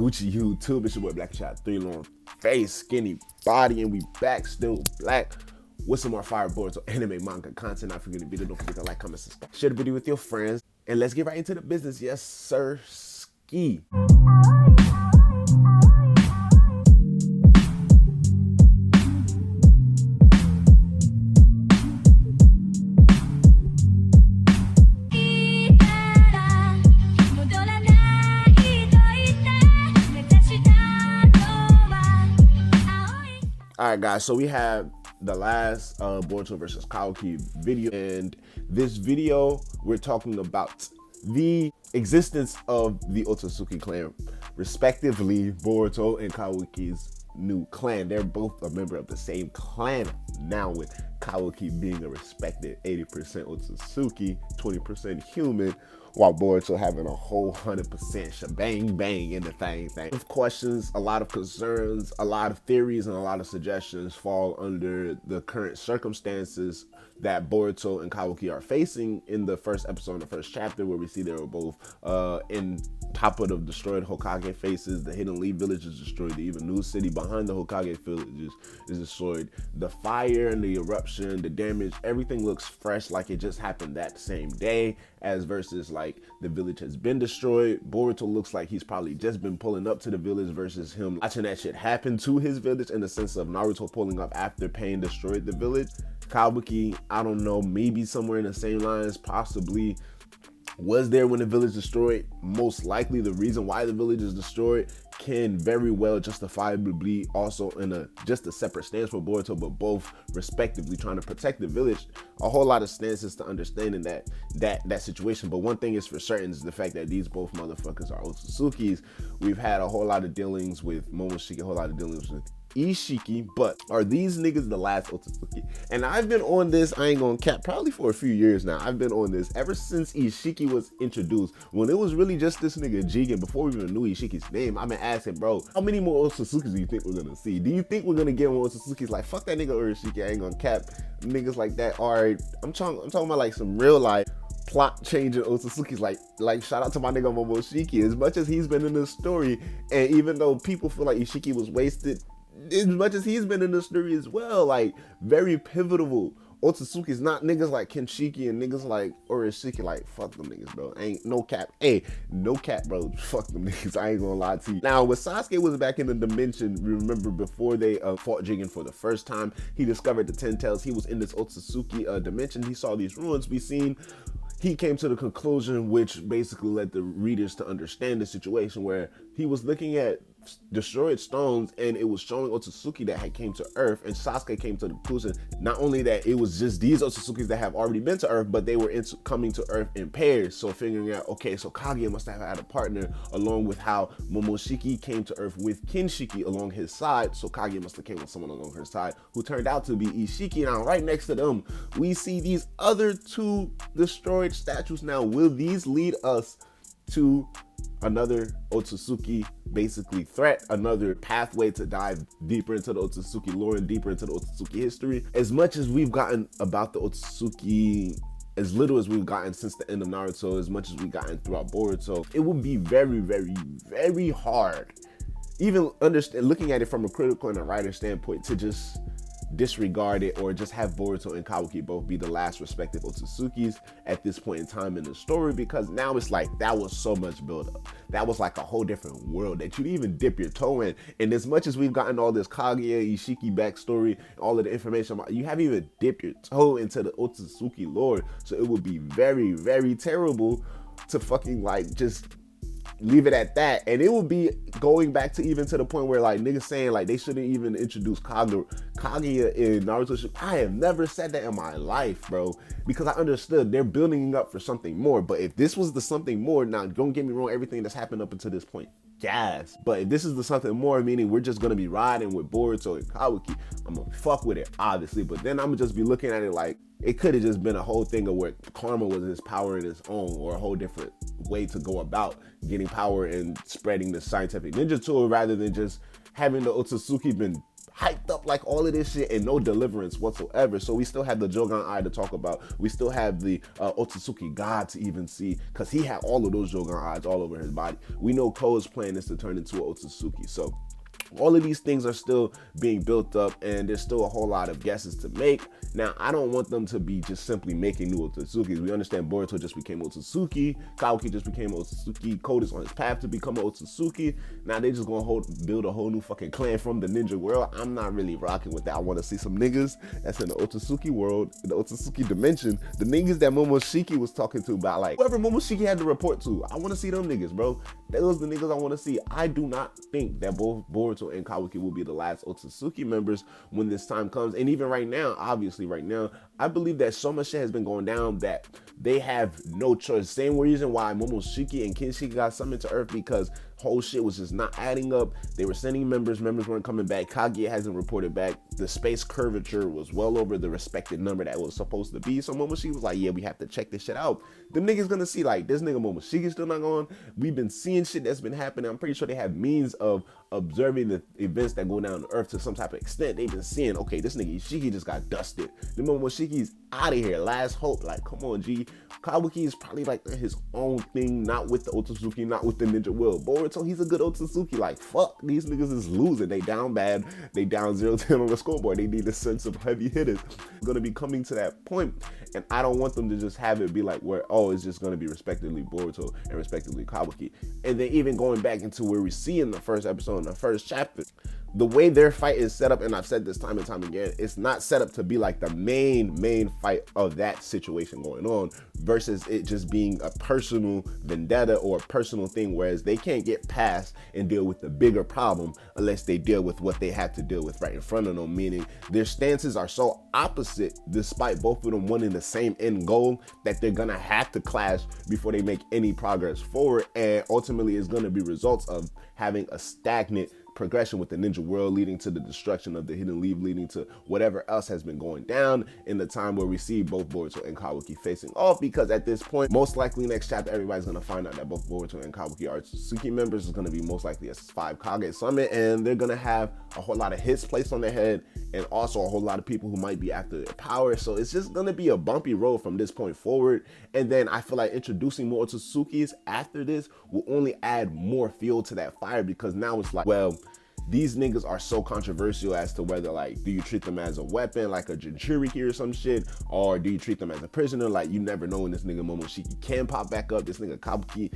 Gucci YouTube? It's your boy Black Shot 3, long face, skinny body, and we back still black with some more fire Boruto anime manga content. Not forget to be there. Don't forget to like, comment, subscribe, share the video with your friends, and let's get right into the business. Yes, sir. Ski. Alright guys, so we have the last Boruto versus Kawaki video, and this video we're talking about the existence of the Otsutsuki clan, respectively Boruto and Kawaki's new clan. They're both a member of the same clan now, with Kawaki being a respected 80% Otsutsuki, 20% human, while Boruto having a whole 100% shebang bang in the thing. Of questions, a lot of concerns, a lot of theories, and a lot of suggestions fall under the current circumstances that Boruto and Kawaki are facing in the first episode, in the first chapter, where we see they were both in top of the destroyed Hokage faces. The Hidden Leaf village is destroyed. The even new city behind the Hokage village is destroyed. The fire and the eruption, the damage, everything looks fresh, like it just happened that same day, as versus like the village has been destroyed. Boruto looks like he's probably just been pulling up to the village versus him watching that shit happen to his village, in the sense of Naruto pulling up after Pain destroyed the village. Kawaki, I don't know, maybe somewhere in the same lines, possibly was there when the village destroyed. Most likely the reason why the village is destroyed can very well justifiably be also in just a separate stance for Boruto, but both respectively trying to protect the village. A whole lot of stances to understanding that situation. But one thing is for certain is the fact that these both motherfuckers are Otsutsukis. We've had a whole lot of dealings with Momoshiki, a whole lot of dealings with Ishiki, but are these niggas the last Otsutsuki? And I've been on this, I ain't gonna cap, probably for a few years now. I've been on this ever since Ishiki was introduced, when it was really just this nigga Jigen. Before we even knew Ishiki's name, I've been asking, bro, how many more Otsutsukis do you think we're gonna see? Do you think we're gonna get more Otsutsukis? Like, fuck that nigga Ishiki, I ain't gonna cap. Niggas like that are, I'm talking about like some real life plot changing Otsutsukis, like shout out to my nigga Momoshiki. As much as he's been in this story, and even though people feel like Ishiki was wasted, as much as he's been in the story as well, like very pivotal Otsutsuki's, not niggas like Kenshiki and niggas like Orishiki. Like, fuck them niggas, bro. Ain't no cap. Hey, no cap, bro. Fuck them niggas. I ain't gonna lie to you. Now, when Sasuke was back in the dimension, remember before they fought Jigen for the first time, he discovered the 10 tails. He was in this Otsutsuki dimension. He saw these ruins. He came to the conclusion, which basically led the readers to understand the situation, where he was looking at destroyed stones and it was showing Otsutsuki that had came to Earth, and Sasuke came to the conclusion not only that it was just these Otsutsukis that have already been to Earth, but they were coming to Earth in pairs. So figuring out, okay, so Kage must have had a partner, along with how Momoshiki came to Earth with Kinshiki along his side. So Kage must have came with someone along her side, who turned out to be Ishiki. Now right next to them we see these other two destroyed statues. Now will these lead us to another Otsutsuki basically threat, another pathway to dive deeper into the Otsutsuki lore and deeper into the Otsutsuki history? As much as we've gotten about the Otsutsuki, as little as we've gotten since the end of Naruto, as much as we've gotten throughout Boruto, it would be very, very, very hard, even looking at it from a critical and a writer standpoint, to just disregard it or just have Boruto and Kawaki both be the last respective Otsutsukis at this point in time in the story, because now it's like that was so much build up. That was like a whole different world that you'd even dip your toe in. And as much as we've gotten all this Kaguya, Ishiki backstory, all of the information about, you haven't even dipped your toe into the Otsutsuki lore. So it would be very, very terrible to fucking like just leave it at that. And it would be going back to even to the point where like niggas saying like they shouldn't even introduce Kaguya in Naruto. I have never said that in my life, bro, because I understood they're building up for something more. But if this was the something more, now don't get me wrong, everything that's happened up until this point, gas. But if this is the something more, meaning we're just gonna be riding with Boruto and Kawaki, I'm gonna fuck with it, obviously. But then I'm gonna just be looking at it like it could have just been a whole thing of where karma was his power in its own, or a whole different way to go about getting power and spreading the scientific ninja tool, rather than just having the Otsutsuki been hyped up like all of this shit and no deliverance whatsoever. So we still have the Jogan Eye to talk about. We still have the Otsutsuki God to even see, because he had all of those Jogan Eyes all over his body. We know Ko's plan is to turn into an Otsutsuki. So all of these things are still being built up, and there's still a whole lot of guesses to make. Now, I don't want them to be just simply making new Otsutsukis. We understand Boruto just became Otsutsuki, Kawaki just became Otsutsuki, Code is on his path to become an Otsutsuki. Now they just gonna build a whole new fucking clan from the ninja world. I'm not really rocking with that. I want to see some niggas that's in the Otsutsuki world, in the Otsutsuki dimension. The niggas that Momoshiki was talking to about, like, whoever Momoshiki had to report to. I want to see them niggas, bro. Those are the niggas I want to see. I do not think that both Boruto and Kawaki will be the last Otsutsuki members when this time comes. And even right now, obviously right now, I believe that so much shit has been going down that they have no choice. Same reason why Momoshiki and Kinshiki got summoned to Earth, because whole shit was just not adding up. They were sending members weren't coming back. Kaguya hasn't reported back. The space curvature was well over the respected number that was supposed to be. So Momoshiki was like, yeah, we have to check this shit out. Them niggas gonna see, like, this nigga Momoshiki's still not going. We've been seeing shit that's been happening. I'm pretty sure they have means of observing the events that go down on Earth to some type of extent. They've been seeing, okay, this nigga Ishiki just got dusted. The Momoshiki's out of here. Last hope. Like, come on, G. Kawaki is probably like his own thing, not with the Otsutsuki, not with the ninja will. Boruto, he's a good Otsutsuki. Like, fuck, these niggas is losing. They down bad. They down 0-10 on the scoreboard. They need a sense of heavy hitters. Gonna be coming to that point, and I don't want them to just have it be like where, oh, it's just gonna be respectively Boruto and respectively Kawaki. And then even going back into where we see in the first episode, in the first chapter, the way their fight is set up, and I've said this time and time again, it's not set up to be like the main fight of that situation going on, versus it just being a personal vendetta or a personal thing, whereas they can't get past and deal with the bigger problem unless they deal with what they have to deal with right in front of them, meaning their stances are so opposite despite both of them wanting the same end goal that they're gonna have to clash before they make any progress forward, and ultimately it's gonna be results of having a stagnant progression with the ninja world, leading to the destruction of the hidden leaf, leading to whatever else has been going down in the time where we see both Boruto and Kawaki facing off. Because at this point, most likely next chapter, everybody's going to find out that both Boruto and Kawaki are Otsutsuki members. It's going to be most likely a 5 Kage summit, and they're going to have a whole lot of hits placed on their head, and also a whole lot of people who might be after their power. So it's just going to be a bumpy road from this point forward. And then I feel like introducing more Otsutsukis after this will only add more fuel to that fire, because now it's like, well, these niggas are so controversial as to whether, like, do you treat them as a weapon, like a Jinchuriki or some shit, or do you treat them as a prisoner? Like, you never know when this nigga Momoshiki can pop back up. This nigga Kawaki,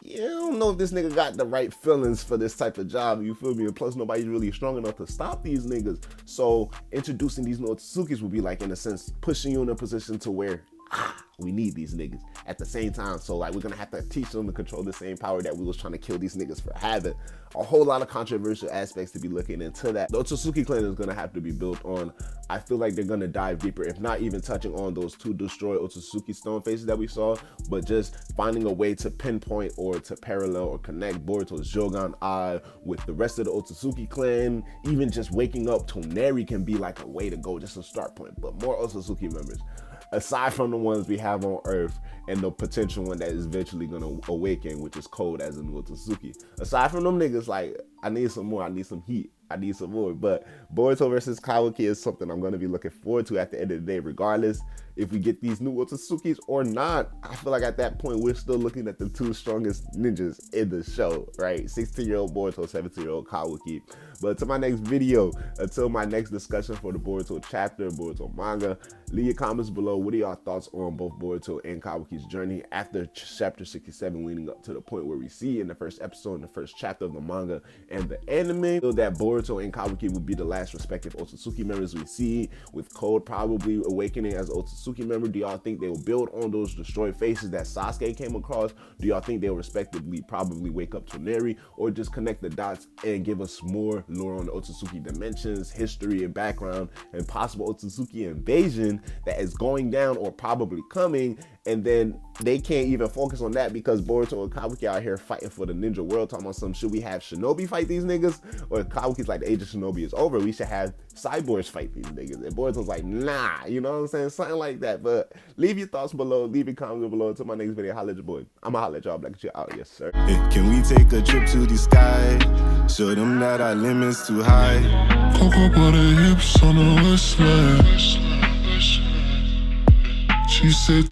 you don't know if this nigga got the right feelings for this type of job, you feel me? And plus, nobody's really strong enough to stop these niggas. So introducing these new Otsukis would be like, in a sense, pushing you in a position to where, we need these niggas at the same time. So, like, we're gonna have to teach them to control the same power that we was trying to kill these niggas for having. A whole lot of controversial aspects to be looking into that. The Otsutsuki clan is gonna have to be built on. I feel like they're gonna dive deeper, if not even touching on those 2 destroyed Otsutsuki stone faces that we saw, but just finding a way to pinpoint or to parallel or connect Boruto's Jogan Eye with the rest of the Otsutsuki clan. Even just waking up Toneri can be like a way to go, just a start point. But more Otsutsuki members, aside from the ones we have on Earth and the potential one that is eventually gonna awaken, which is Code as a new Otsutsuki. Aside from them niggas, like, I need some more, I need some heat, I need some more. But Boruto versus Kawaki is something I'm gonna be looking forward to at the end of the day, regardless if we get these new Otsutsuki's or not. I feel like at that point, we're still looking at the 2 strongest ninjas in the show, right? 16-year-old Boruto, 17-year-old Kawaki. But to my next video, until my next discussion for the Boruto chapter, Boruto manga, leave your comments below. What are y'all thoughts on both Boruto and Kawaki's journey after chapter 67, leading up to the point where we see in the first episode, in the first chapter of the manga and the anime, so that Boruto and Kawaki will be the last respective Otsutsuki members we see, with Code probably awakening as Otsutsuki member. Do y'all think they will build on those destroyed faces that Sasuke came across? Do y'all think they'll respectively probably wake up Toneri, or just connect the dots and give us more lore on the Otsutsuki dimensions, history and background, and possible Otsutsuki invasion that is going down or probably coming, And then they can't even focus on that because Boruto and Kawaki out here fighting for the ninja world, talking about some, should we have Shinobi fight these niggas? Or Kawaki's like, the age of Shinobi is over, we should have cyborgs fight these niggas. And Boruto's like, nah, you know what I'm saying? Something like that. But leave your thoughts below, leave your comments below. Until my next video, holla at your boy. I'ma holla at y'all, black shit out, yes sir. Hey, can we take a trip to the sky? Show them that our limit's too high. Cocoa butter hips on the west side. She said